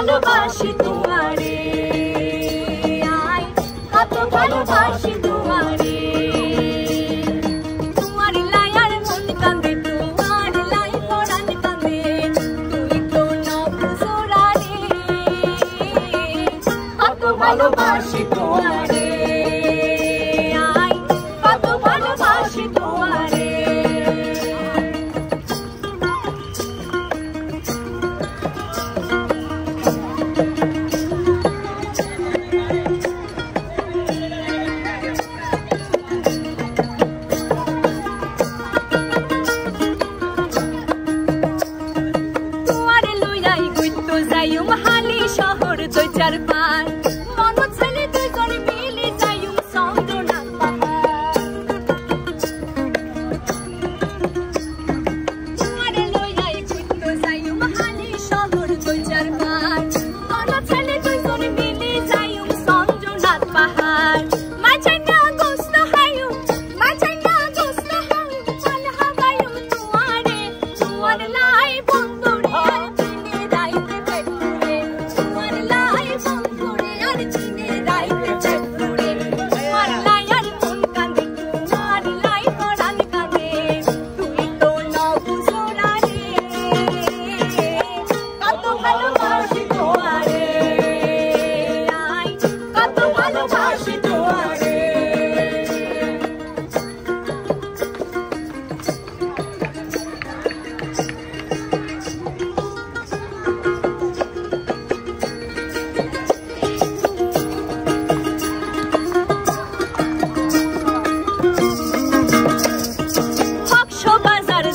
ভালোবাসি তোমারে, কত ভালোবাসি তোমারে। তোমার লায়ার মন কান্দে, তোমার লাই পরাণ কান্দে, তুই তো নবজোড়া রে, কত ভালোবাসি তোমারে, কত ভালোবাসি তোমারে। হালি শহর দুই চার পার, মন ছেলে দুজন মিলে যাইম চন্দ্রনাথ পাহাড়। লইয়াই ঘুরত যাইম হালি শহর দুই চার পার, মন ছেলে দুজন মিলে যাইম চন্দ্রনাথ পাহাড়। মাঝাইনা গোস্ত হাইম, মাঝাইনা গোস্ত হাইম, চাল হাবাইম তুয়ারে, তুয়ার লাই বন্ধুরে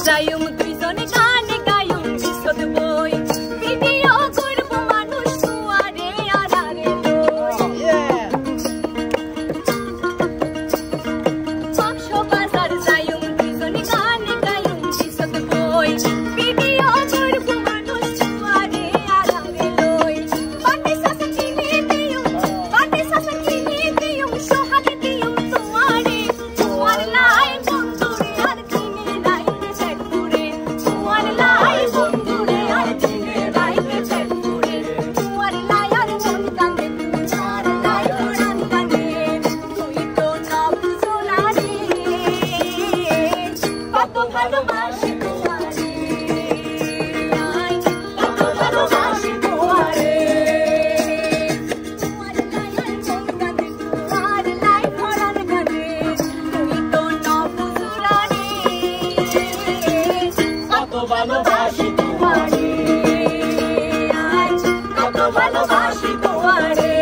যাইম দুইজনে গানে গাইম বিশদ বই, ভিডিও করব মানুষ তুয়ারে আড়ারে বাজার যাইম দুইজনে গানে গাইম বিশদ বই, ভিডিও করব মানুষ তুয়ারে আড়ারে লই। বাটি সাসা কিনে দিউম, বাটি সাসা কিনে দিউম, সোহাগ দিউম তুয়ারে, তুয়ার লাই বন্ধুরে আর কিনে লাই ভালোবাসি তোমারে, কত ভালোবাসি তোমারে। তোমার লায়ার মন কাঁদে, তোমার লাই পরাণ কাঁদে, তুই তো নবজোড়া রে, কত ভালোবাসি তোমারে, কত ভালোবাসি তোমারে।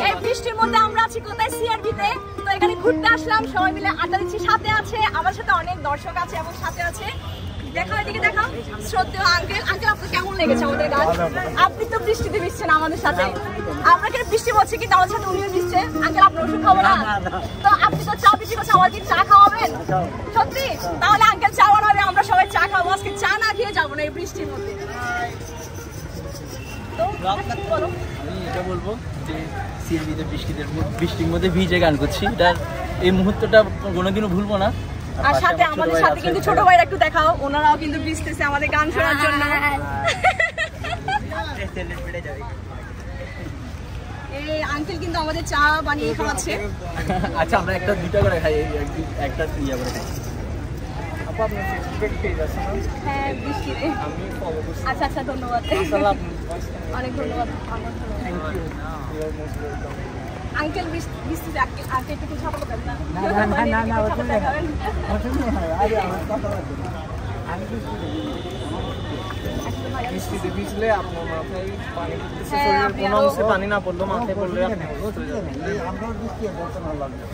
এই বৃষ্টির মধ্যে আমরা আছি কোথায়, সিআরবিতে। তো এখানে ঘুরতে আসলাম, সবাই মিলে আড্ডা দিচ্ছি। সাথে আছে আমার সাথে অনেক দর্শক আছে এবং সাথে আছে দেখা, এদিকে দেখা, শ্রদ্ধেয় আঙ্কেল। আঙ্কেল আপনার কেমন লেগেছে আমাদের গান? আপনি তো বৃষ্টিতে ভিজছেন আমাদের সাথে, আপনাকে বৃষ্টি পড়ছে কিন্তু আমাদের সাথে উনিও ভিজছে। আঙ্কেল আপনার ওষুধ খাবো না, তো আপনি তো চা বিক্রি করছেন, আমাদের চা খাওয়াবেন সত্যি? তাহলে আঙ্কেল চা বানাবে, আমরা সবাই চা খাবো। আজকে চা না খেয়ে যাবো না এই বৃষ্টির মধ্যে। এটা বলবো যে সিএলবিতে বৃষ্টির মধ্যে ভিজে গান করছি, এটার এই মুহূর্তটা কোনোদিনও ভুলবো না। আর সাথে আমাদের সাথে কিন্তু ছোট ভাইরা একটু দেখাও, ওনারাও কিন্তু ভিজতেছে আমাদের গান শোনার জন্য। এই আঙ্কেল কিন্তু আমাদের চা বানিয়ে খাওয়াচ্ছে। আচ্ছা আমরা একটা দুইটা করে খাই, একটা ইয়া করে খাই। হ্যাঁ বৃষ্টিতে। আচ্ছা আচ্ছা ধন্যবাদ, অনেক ধন্যবাদ। আঙ্কেল বৃষ্টিতে আঙ্কেল একটু কথা বলবেন না? বৃষ্টিতে ভিজলে আপনার মাথায় পানি পড়তেছে, শরীরে কোনো অংশে পানি না পড়লো, মাথায় পড়লে আমরাও বৃষ্টি বলতে না লাগবে।